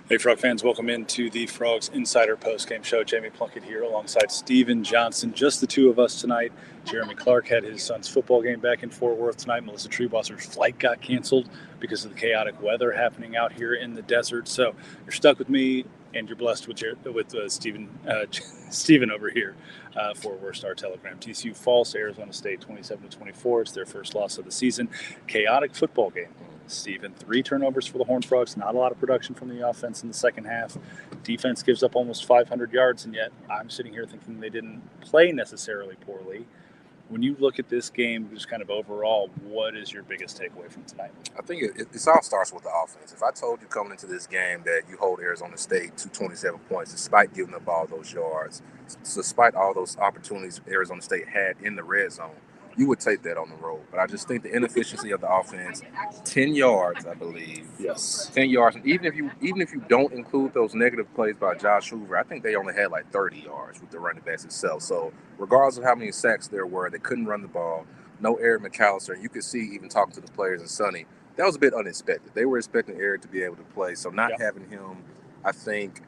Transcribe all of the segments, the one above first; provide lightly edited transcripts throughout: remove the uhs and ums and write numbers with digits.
Hey, Frog fans, welcome into the Frogs Insider Postgame Show. Jamie Plunkett here alongside Steven Johnson. Just the two of us tonight. Jeremy Clark had his son's football game back in Fort Worth tonight. Melissa Triebwasser's flight got canceled because of the chaotic weather happening out here in the desert. So you're stuck with me, and you're blessed with Steven over here for Worst Star Telegram. TCU falls to Arizona State 27-24. It's their first loss of the season. Chaotic football game. Steven, 3 turnovers for the Horned Frogs. Not a lot of production from the offense in the second half. Defense gives up almost 500 yards, and yet I'm sitting here thinking they didn't play necessarily poorly. When you look at this game, just kind of overall, what is your biggest takeaway from tonight? I think it all starts with the offense. If I told you coming into this game that you hold Arizona State to 27 points, despite giving up all those yards, despite all those opportunities Arizona State had in the red zone, you would take that on the road. But I just think the inefficiency of the offense, 10 yards, I believe. Yes. 10 yards. And even if you don't include those negative plays by Josh Hoover, I think they only had like 30 yards with the running backs itself. So regardless of how many sacks there were, they couldn't run the ball. No Eric McAllister. And you could see, even talking to the players and Sonny, that was a bit unexpected. They were expecting Eric to be able to play. So not having him, I think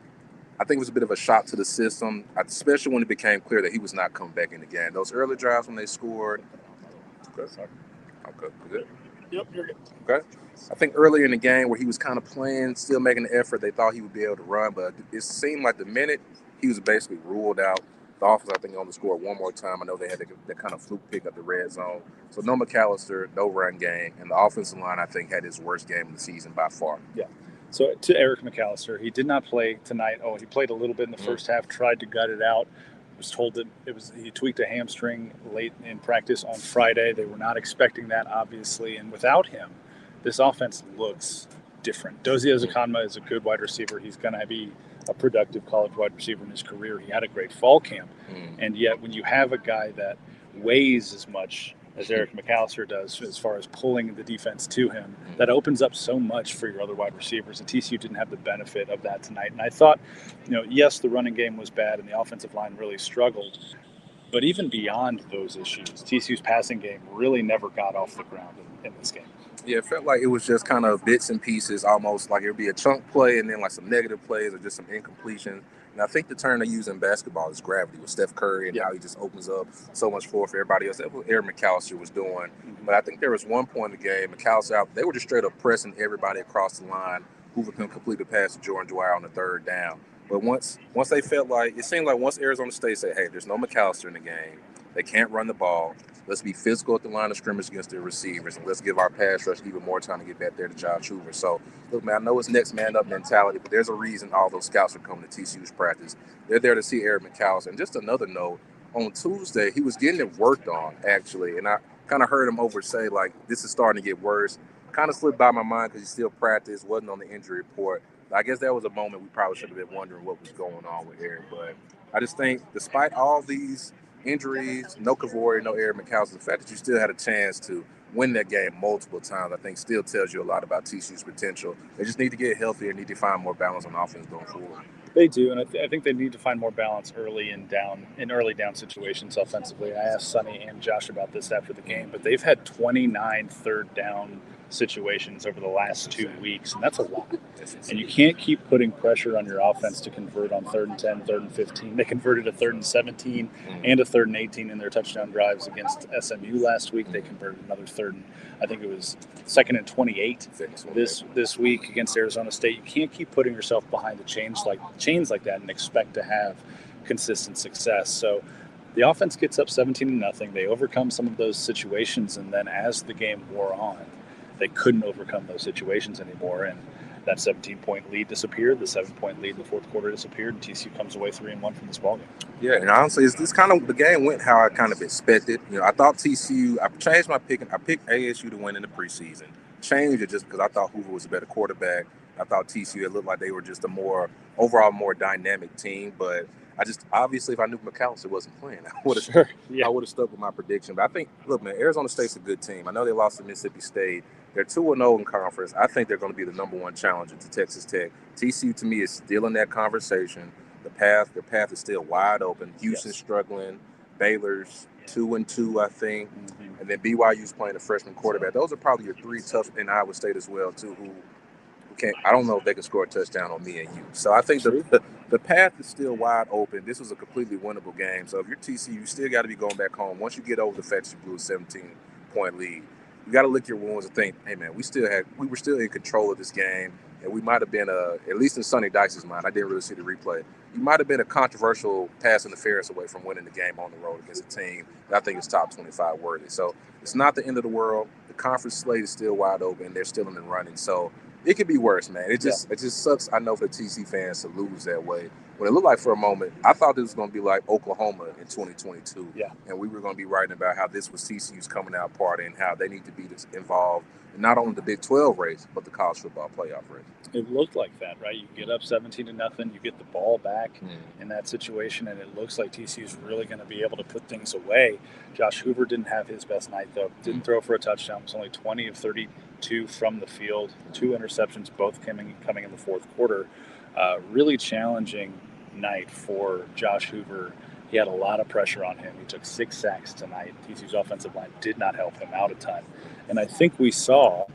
it was a bit of a shock to the system, especially when it became clear that he was not coming back in the game. Those early drives when they scored. Okay, good. Yep, you're good. Okay. I think earlier in the game where he was kind of playing, still making the effort, they thought he would be able to run, but it seemed like the minute he was basically ruled out, the offense, I think, only scored one more time. I know they had that kind of fluke pick at the red zone. So no McAllister, no run game, and the offensive line, I think, had his worst game of the season by far. Yeah. So to Eric McAllister, he did not play tonight. He played a little bit in the first half, tried to gut it out. Was told that he tweaked a hamstring late in practice on Friday. They were not expecting that, obviously, and without him, this offense looks different. Dozie Ozokonma is a good wide receiver. He's going to be a productive college wide receiver in his career. He had a great fall camp, and yet when you have a guy that weighs as much as Eric McAllister does as far as pulling the defense to him, that opens up so much for your other wide receivers. And TCU didn't have the benefit of that tonight. And I thought, yes, the running game was bad and the offensive line really struggled. But even beyond those issues, TCU's passing game really never got off the ground in this game. Yeah, it felt like it was just kind of bits and pieces, almost like it would be a chunk play and then like some negative plays or just some incompletion. And I think the term they use in basketball is gravity with Steph Curry and how he just opens up so much floor for everybody else. That's what Eric McAllister was doing. But I think there was one point in the game, McAllister out, they were just straight up pressing everybody across the line. Hoover couldn't complete the pass to Jordan Dwyer on the third down. But once they felt like, it seemed like once Arizona State said, hey, there's no McAllister in the game, they can't run the ball, let's be physical at the line of scrimmage against the receivers, and let's give our pass rush even more time to get back there to Josh Hoover. So, look, man, I know it's next man up mentality, but there's a reason all those scouts are coming to TCU's practice. They're there to see Eric McAllister. And just another note, on Tuesday, he was getting it worked on, actually, and I kind of heard him say, like, this is starting to get worse. Kind of slipped by my mind because he still practiced, wasn't on the injury report. I guess that was a moment we probably should have been wondering what was going on with Eric. But I just think, despite all these injuries, no Kavori, no Eric McAllister, the fact that you still had a chance to win that game multiple times, I think still tells you a lot about TCU's potential. They just need to get healthier, need to find more balance on offense going forward. They do, and I think they need to find more balance early down situations offensively. I asked Sonny and Josh about this after the game, but they've had 29 third down situations over the last 2 weeks, and that's a lot. And you can't keep putting pressure on your offense to convert on 3rd and 10, 3rd and 15. They converted a 3rd and 17 and a 3rd and 18 in their touchdown drives against SMU last week. They converted another 3rd and, I think it was 2nd and 28 this week against Arizona State. You can't keep putting yourself behind the chains like that and expect to have consistent success. So the offense gets up 17-0. They overcome some of those situations, and then as the game wore on, they couldn't overcome those situations anymore, and that 17-point lead disappeared. The 7-point lead in the fourth quarter disappeared, and TCU comes away 3-1 from this ballgame. Yeah, and honestly, it's kind of, the game went how I kind of expected. I thought TCU, I changed my pick. I picked ASU to win in the preseason. Changed it just because I thought Hoover was a better quarterback. I thought TCU, it looked like they were just a overall more dynamic team, but obviously, if I knew McAllister wasn't playing, I would have stuck with my prediction. But I think, look, man, Arizona State's a good team. I know they lost to Mississippi State. They're 2-0 in conference. I think they're going to be the number one challenger to Texas Tech. TCU, to me, is still in that conversation. Their path is still wide open. Houston's struggling. Baylor's 2-2, I think. And then BYU's playing a freshman quarterback. Those are probably your 3 tough, and Iowa State as well, too, who I don't know if they can score a touchdown on me and you. So I think the path is still wide open. This was a completely winnable game. So if you're TCU, you still got to be going back home. Once you get over the fact that you blew a 17-point lead, you got to lick your wounds and think, hey man, we were still in control of this game, and we might have been at least in Sonny Dice's mind. I didn't really see the replay. You might have been a controversial pass interference away from winning the game on the road against a team that I think is top 25 worthy. So it's not the end of the world. The conference slate is still wide open. They're still in the running. So it could be worse, man. It just sucks, I know, for TC fans to lose that way. When it looked like for a moment, I thought this was going to be like Oklahoma in 2022. Yeah. And we were going to be writing about how this was TCU's coming out party and how they need to be involved in not only the Big 12 race, but the college football playoff race. It looked like that, right? You get up 17-0, you get the ball back in that situation, and it looks like TCU's really going to be able to put things away. Josh Hoover didn't have his best night, though. Didn't throw for a touchdown. It was only 20 of 32 from the field. 2 interceptions, both coming in the fourth quarter. Really challenging night for Josh Hoover. He had a lot of pressure on him. He took 6 sacks tonight. TCU's offensive line did not help him out a ton. And I think we saw,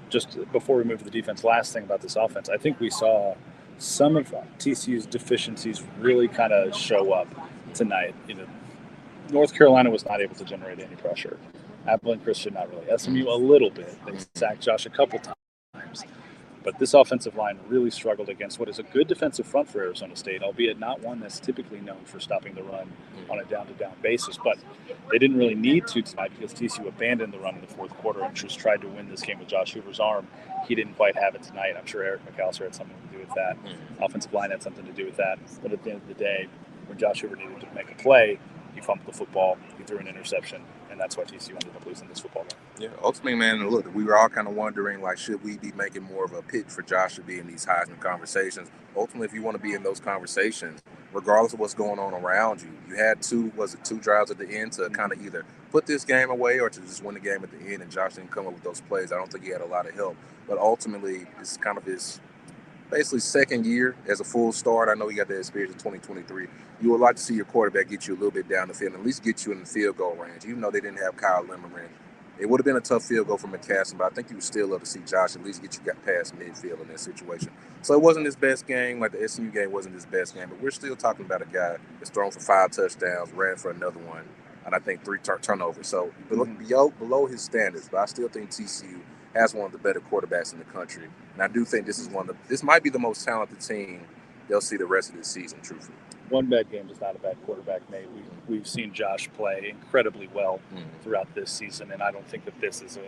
just before we move to the defense, last thing about this offense, I think we saw some of TCU's deficiencies really kind of show up tonight. North Carolina was not able to generate any pressure. Abilene Christian, not really. SMU, a little bit. They sacked Josh a couple times. But this offensive line really struggled against what is a good defensive front for Arizona State, albeit not one that's typically known for stopping the run on a down-to-down basis. But they didn't really need to tonight because TCU abandoned the run in the fourth quarter and just tried to win this game with Josh Hoover's arm. He didn't quite have it tonight. I'm sure Eric McAllister had something to do with that. Offensive line had something to do with that. But at the end of the day, when Josh Hoover needed to make a play, he fumbled the football, he threw an interception, and that's why TCU ended up losing this football game. Yeah, ultimately, man, look, we were all kind of wondering, like, should we be making more of a pitch for Josh to be in these Heisman conversations? Ultimately, if you want to be in those conversations, regardless of what's going on around you, you had 2 drives at the end to kind of either put this game away or to just win the game at the end, and Josh didn't come up with those plays. I don't think he had a lot of help. But ultimately, it's kind of his basically second year as a full start. I know he got that experience in 2023. You would like to see your quarterback get you a little bit down the field and at least get you in the field goal range, even though they didn't have Kyle Limmerman. It would have been a tough field goal for McCaslin, but I think you would still love to see Josh at least get you past midfield in that situation. So it wasn't his best game. Like the SMU game wasn't his best game, but we're still talking about a guy that's thrown for 5 touchdowns, ran for another one, and I think 3 turnovers. So below his standards, but I still think TCU has one of the better quarterbacks in the country. And I do think this might be the most talented team they'll see the rest of this season, truthfully. One bad game is not a bad quarterback, Nate. We've seen Josh play incredibly well throughout this season, and I don't think that this is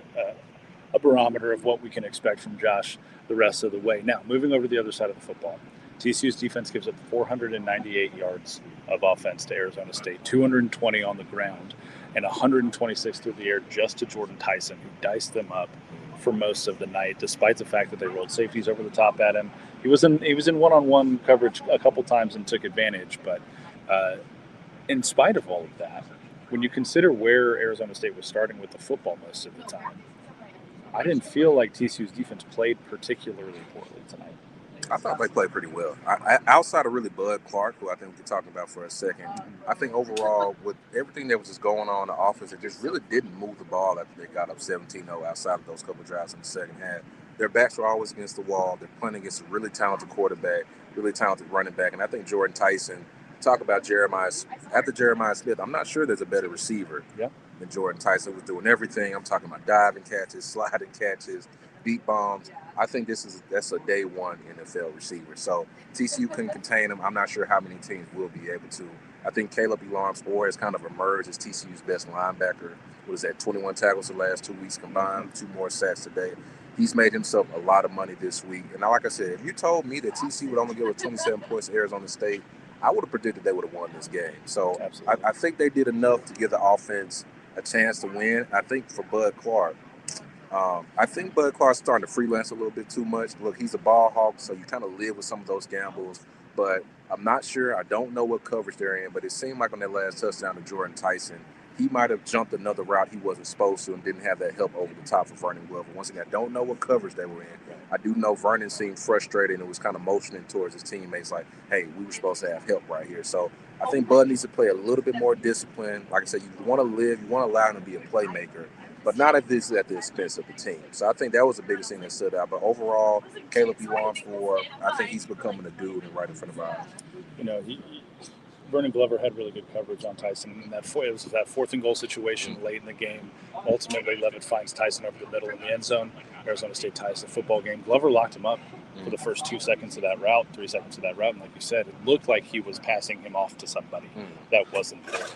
a barometer of what we can expect from Josh the rest of the way. Now, moving over to the other side of the football, TCU's defense gives up 498 yards of offense to Arizona State, 220 on the ground, and 126 through the air just to Jordan Tyson, who diced them up for most of the night, despite the fact that they rolled safeties over the top at him. He was in one-on-one coverage a couple times and took advantage, but in spite of all of that, when you consider where Arizona State was starting with the football most of the time, I didn't feel like TCU's defense played particularly poorly tonight. I thought they played pretty well. Outside of really Bud Clark, who I think we could talk about for a second, I think overall with everything that was just going on in the offense, it just really didn't move the ball after they got up 17-0 outside of those couple of drives in the second half. Their backs were always against the wall. They're playing against a really talented quarterback, really talented running back. And I think Jordan Tyson, talk about Jeremiah Smith, I'm not sure there's a better receiver than Jordan Tyson. Was doing everything. I'm talking about diving catches, sliding catches, deep bombs. I think that's a day one NFL receiver. So TCU couldn't contain him. I'm not sure how many teams will be able to. I think Caleb Elorm has kind of emerged as TCU's best linebacker. What is that, 21 tackles the last 2 weeks combined, 2 more sacks today. He's made himself a lot of money this week. And like I said, if you told me that TCU would only give up 27 points to Arizona State, I would have predicted they would have won this game. So I think they did enough to give the offense a chance to win. I think for Bud Clark, Bud Clark's starting to freelance a little bit too much. Look, he's a ball hawk, so you kind of live with some of those gambles. But I'm not sure. I don't know what coverage they're in, but it seemed like on that last touchdown to Jordan Tyson, he might have jumped another route he wasn't supposed to and didn't have that help over the top for Vernon Glover. Once again, I don't know what coverage they were in. I do know Vernon seemed frustrated and was kind of motioning towards his teammates like, hey, we were supposed to have help right here. So I think Bud needs to play a little bit more discipline. Like I said, you want to live, you want to allow him to be a playmaker. but not at the expense of the team. So I think that was the biggest thing that stood out. But overall, Caleb belongs for. I think he's becoming a dude and right in front of our eyes. Vernon Glover had really good coverage on Tyson. And it was that 4th and goal situation late in the game. Ultimately, Levitt finds Tyson over the middle in the end zone. Arizona State ties the football game. Glover locked him up for the first 2 seconds of that route, 3 seconds of that route. And like you said, it looked like he was passing him off to somebody that wasn't there.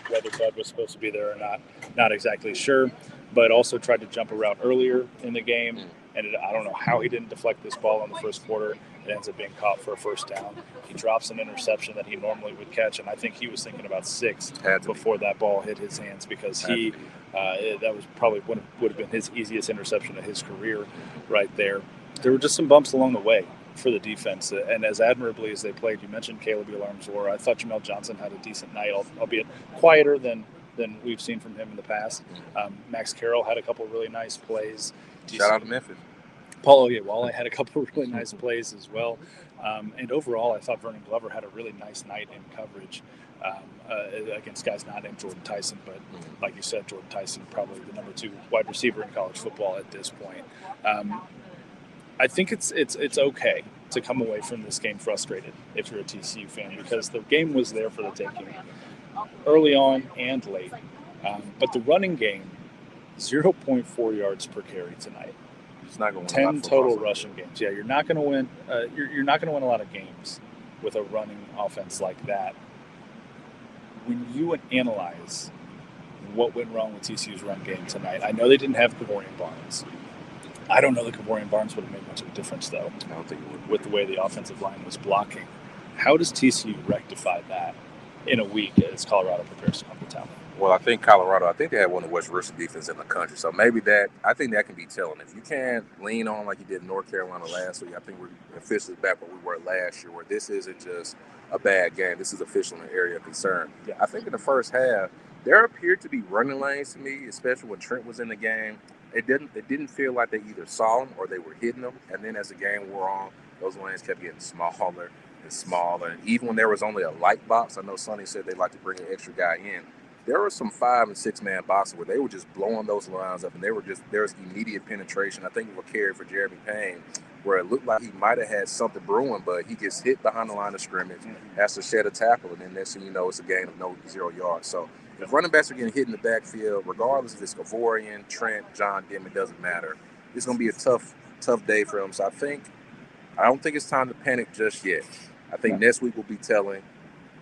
Whether Bud was supposed to be there or not exactly sure. But also tried to jump a route earlier in the game. And I don't know how he didn't deflect this ball in the first quarter. It ends up being caught for a first down. He drops an interception that he normally would catch, and I think he was thinking about 6 before that ball hit his hands, because that was probably would have been his easiest interception of his career right there. There were just some bumps along the way for the defense, and as admirably as they played, you mentioned Caleb Alarm-Zor. I thought Jamel Johnson had a decent night, albeit quieter than we've seen from him in the past. Max Carroll had a couple of really nice plays. Shout out to Memphis. Paul Oyewale had a couple of really nice plays as well. And overall, I thought Vernon Glover had a really nice night in coverage against guys not named Jordan Tyson. But like you said, Jordan Tyson, probably the number 2 wide receiver in college football at this point. I think it's okay to come away from this game frustrated if you're a TCU fan, because the game was there for the taking early on and late. But the running game, 0.4 yards per carry tonight. It's not going to 10 total rushing games. Yeah, you're not going to win. You're not going to win a lot of games with a running offense like that. When you analyze what went wrong with TCU's run game tonight, I know they didn't have Kavorian Barnes. I don't know that Kavorian Barnes would have made much of a difference, though. I don't think it would. With the way the offensive line was blocking. How does TCU rectify that in a week as Colorado prepares to come to town? Well, I think Colorado, they had one of the worst rushing defenses in the country. So maybe I think that can be telling. If you can't lean on like you did in North Carolina last week, I think we're officially back where we were last year, where this isn't just a bad game. This is officially an area of concern. Yeah. I think in the first half, there appeared to be running lanes to me, especially when Trent was in the game. It didn't feel like they either saw him or they were hitting him. And then as the game wore on, those lanes kept getting smaller and smaller. And even when there was only a light box, I know Sonny said they like to bring an extra guy in. There were some 5- and 6-man boxes where they were just blowing those lines up, and there was immediate penetration. I think it was a carry for Jeremy Payne, where it looked like he might have had something brewing, but he gets hit behind the line of scrimmage, has to shed a tackle, and then next thing you know, it's a gain of 0 yards. So if running backs are getting hit in the backfield, regardless if it's Kavorian, Trent, John Dim, it doesn't matter. It's going to be a tough day for them. So I don't think it's time to panic just yet. I think next week will be telling.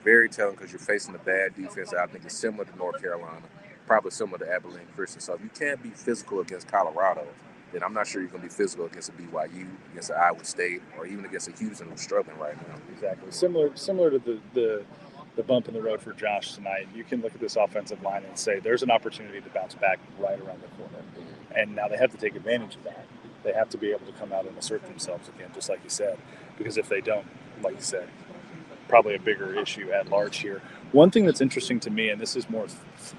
Very telling, because you're facing a bad defense that I think is similar to North Carolina, probably similar to Abilene Christian. So if you can't be physical against Colorado, then I'm not sure you're going to be physical against a BYU, against an Iowa State, or even against a Houston who's struggling right now. Exactly. Similar to the bump in the road for Josh tonight. You can look at this offensive line and say there's an opportunity to bounce back right around the corner. And now they have to take advantage of that. They have to be able to come out and assert themselves again, just like you said. Because if they don't, like you said, probably a bigger issue at large here. One thing that's interesting to me, and this is more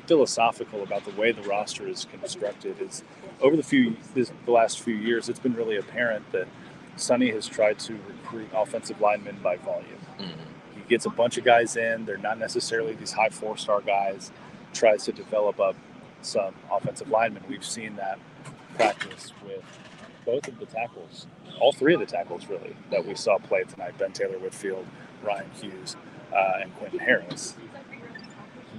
philosophical about the way the roster is constructed, is over the last few years, it's been really apparent that Sonny has tried to recruit offensive linemen by volume. He gets a bunch of guys in. They're not necessarily these high 4-star guys. Tries to develop up some offensive linemen. We've seen that practice with both of the tackles, all 3 of the tackles really, that we saw play tonight: Ben Taylor-Whitfield, Ryan Hughes, and Quentin Harris.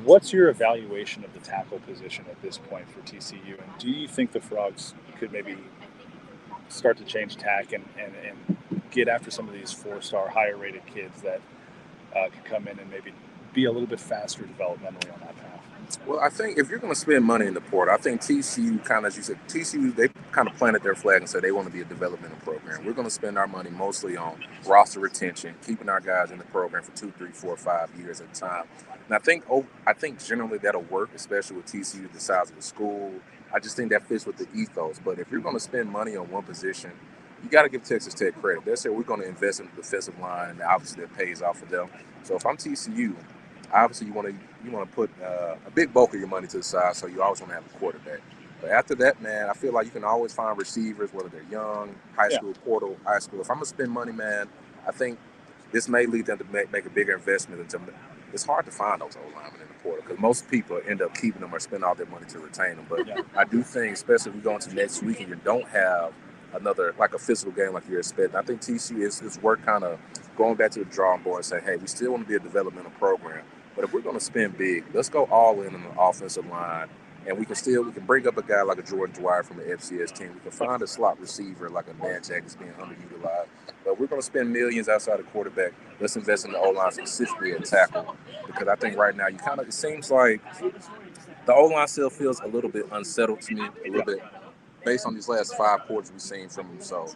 What's your evaluation of the tackle position at this point for TCU? And do you think the Frogs could maybe start to change tack and get after some of these 4-star, higher-rated kids that could come in and maybe be a little bit faster developmentally on that path? Well, I think if you're going to spend money in the portal, I think TCU kind of, as you said, they kind of planted their flag and said they want to be a developmental program. We're going to spend our money mostly on roster retention, keeping our guys in the program for 2, 3, 4, 5 years at a time. And I think generally that'll work, especially with TCU, the size of the school. I just think that fits with the ethos. But if you're going to spend money on one position, you got to give Texas Tech credit. They said we're going to invest in the defensive line, and obviously that pays off for them. So if I'm TCU, obviously you want to put a big bulk of your money to the side, so you always want to have a quarterback. But after that, man, I feel like you can always find receivers, whether they're young, high school, portal, high school. If I'm going to spend money, man, I think this may lead them to make a bigger investment it's hard to find those old linemen in the portal because most people end up keeping them or spend all their money to retain them. But I do think, especially if we go into next week and you don't have another, like a physical game like you're expecting, I think TCU is worth kind of going back to the drawing board and saying, hey, we still want to be a developmental program. But if we're going to spend big, let's go all in on the offensive line. And we can bring up a guy like a Jordan Dwyer from the FCS team. We can find a slot receiver like a Manjack that's being underutilized. But we're going to spend millions outside the quarterback. Let's invest in the O-line, specifically at tackle. Because I think right now it seems like the O-line still feels a little bit unsettled to me, a little bit based on these last 5 quarters we've seen from them. So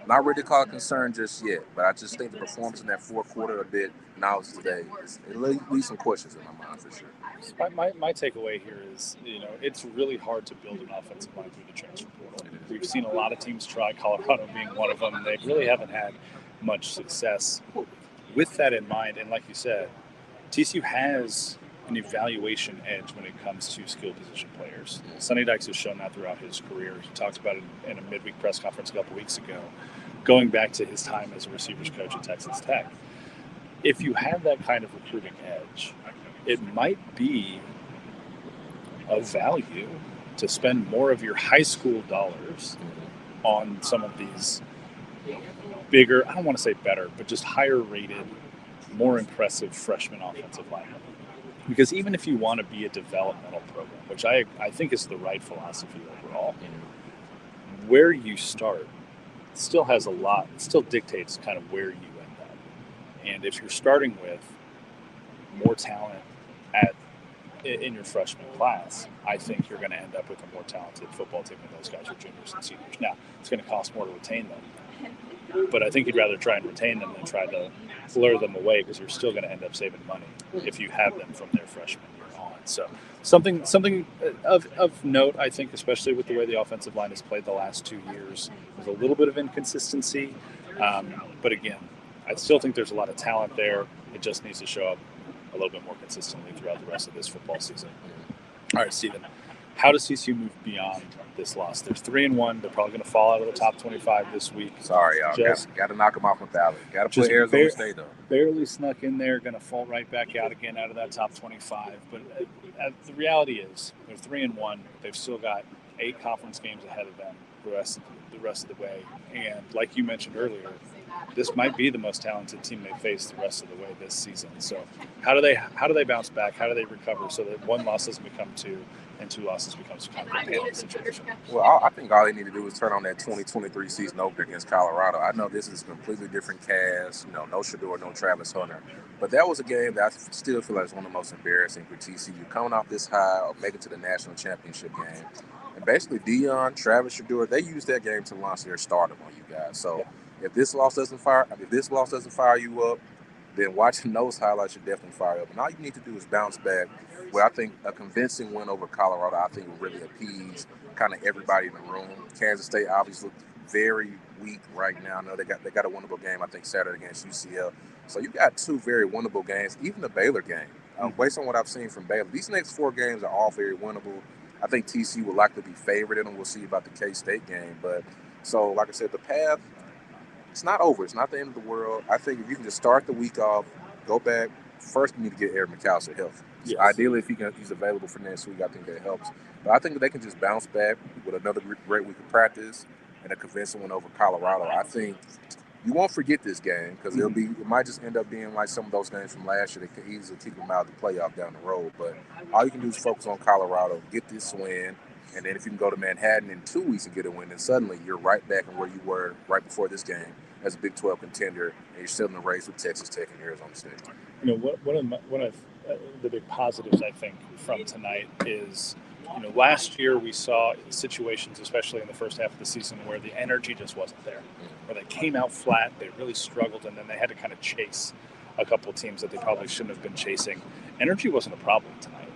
not ready to call it concern just yet. But I just think the performance in that fourth quarter a bit now today, it leaves some questions in my mind for sure. My takeaway here is, it's really hard to build an offensive line through the transfer portal. We've seen a lot of teams try, Colorado being one of them. They really haven't had much success. With that in mind, and like you said, TCU has an evaluation edge when it comes to skill position players. Sonny Dykes has shown that throughout his career. He talked about it in a midweek press conference a couple weeks ago, going back to his time as a receivers coach at Texas Tech. If you have that kind of recruiting edge, it might be of value to spend more of your high school dollars on some of these bigger, I don't want to say better, but just higher rated, more impressive freshman offensive linemen. Because even if you want to be a developmental program, which I think is the right philosophy overall, where you start still has a lot, it still dictates kind of where you end up. And if you're starting with more talent in your freshman class, I think you're going to end up with a more talented football team when those guys are juniors and seniors. Now, it's going to cost more to retain them, but I think you'd rather try and retain them than try to lure them away, because you're still going to end up saving money if you have them from their freshman year on. So something of note, I think, especially with the way the offensive line has played the last 2 years, there's a little bit of inconsistency. But again, I still think there's a lot of talent there. It just needs to show up a little bit more consistently throughout the rest of this football season. All right, Steven, how does TCU move beyond this loss? They're 3-1. They're probably going to fall out of the top 25 this week. Sorry, y'all. Got to knock them off my ballot. Got to put Arizona State up. Barely snuck in there. Going to fall right back out again out of that top 25. But the reality is they're 3-1. They've still got 8 conference games ahead of them the rest of the way. And like you mentioned earlier, this might be the most talented team they face the rest of the way this season. So how do they bounce back? How do they recover so that 1 loss doesn't become 2 and 2 losses becomes kind of a panic situation? Well, I think all they need to do is turn on that 2023 season opener against Colorado. I know this is a completely different cast, no Shador, no Travis Hunter. But that was a game that I still feel like is one of the most embarrassing for TCU. Coming off this high or making it to the national championship game. And basically Deion, Travis Shador, they used that game to launch their stardom on you guys. So if this loss doesn't fire you up, then watching those highlights should definitely fire up. And all you need to do is bounce back. Well, I think a convincing win over Colorado, I think, will really appease kind of everybody in the room. Kansas State obviously looks very weak right now. I know they got a winnable game, I think, Saturday against UCL. So you got 2 very winnable games, even the Baylor game. Based on what I've seen from Baylor, these next 4 games are all very winnable. I think TCU will likely be favored in them. We'll see about the K-State game. But so, like I said, the path, it's not over. It's not the end of the world. I think if you can just start the week off, go back. First, you need to get Eric McAllister healthy. Yes. Ideally, if he's available for next week, I think that helps. But I think that they can just bounce back with another great week of practice and a convincing win over Colorado. I think you won't forget this game because it might just end up being like some of those games from last year that could easily keep them out of the playoff down the road. But all you can do is focus on Colorado, get this win, and then if you can go to Manhattan in 2 weeks and get a win, then suddenly you're right back in where you were right before this game as a Big 12 contender, and you're still in the race with Texas Tech and Arizona State. One of the big positives, I think, from tonight is, last year we saw situations, especially in the first half of the season, where the energy just wasn't there, where they came out flat, they really struggled, and then they had to kind of chase a couple of teams that they probably shouldn't have been chasing. Energy wasn't a problem tonight.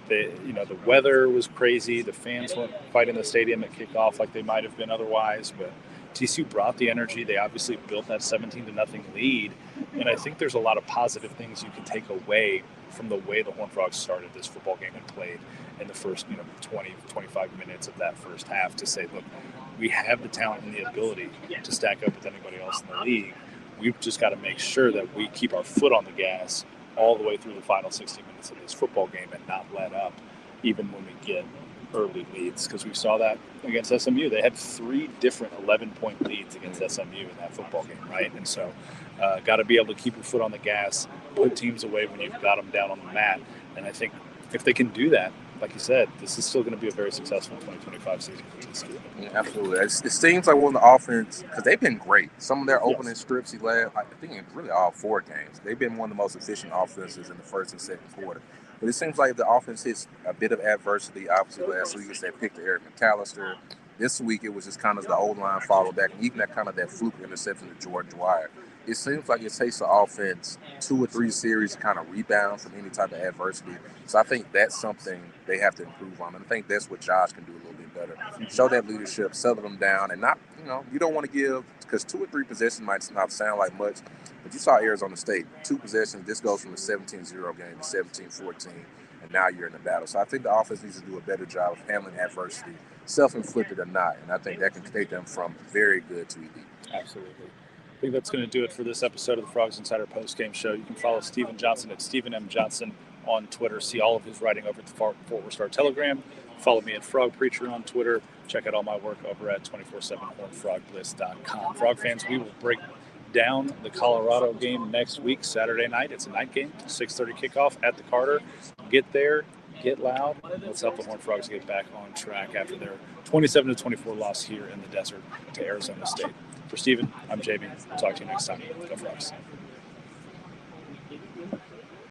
The weather was crazy. The fans weren't quite in the stadium at kickoff like they might have been otherwise, but TCU brought the energy. They obviously built that 17-0 lead, and I think there's a lot of positive things you can take away from the way the Horned Frogs started this football game and played in the first 20, 25 minutes of that first half to say, look, we have the talent and the ability to stack up with anybody else in the league. We've just got to make sure that we keep our foot on the gas all the way through the final 60 minutes of this football game and not let up, even when we get early leads, because we saw that against SMU. They had 3 different 11-point leads against SMU in that football game, right? And so got to be able to keep your foot on the gas, put teams away when you've got them down on the mat. And I think if they can do that, like you said, this is still going to be a very successful 2025 season for TCU. Yeah, absolutely. It seems like one of the offense, because they've been great. Some of their opening strips he led, I think in really all 4 games. They've been one of the most efficient offenses in the first and second quarter. But it seems like the offense hits a bit of adversity. Obviously, last week they picked Eric McAllister. This week it was just kind of the old line followed back, and even that kind of that fluke interception to Jordan Dwyer. It seems like it takes the offense 2 or 3 series to kind of rebound from any type of adversity. So I think that's something they have to improve on. And I think that's what Josh can do a little bit better. Show that leadership, settle them down, and not, you don't want to give, because 2 or 3 possessions might not sound like much, but you saw Arizona State, 2 possessions, this goes from a 17-0 game to 17-14, and now you're in the battle. So I think the offense needs to do a better job of handling adversity, self-inflicted or not, and I think that can take them from very good to elite. Absolutely. I think that's going to do it for this episode of the Frogs Insider Postgame Show. You can follow Steven Johnson at Steven M. Johnson on Twitter. See all of his writing over at the Fort Worth Star Telegram. Follow me at Frog Preacher on Twitter. Check out all my work over at 247hornfrogbliss.com. Frog fans, we will break down the Colorado game next week, Saturday night. It's a night game, 6:30 kickoff at the Carter. Get there, get loud. Let's help the Horned Frogs get back on track after their 27-24 loss here in the desert to Arizona State. For Steven, I'm Jamie. We'll talk to you next time. Go Frogs.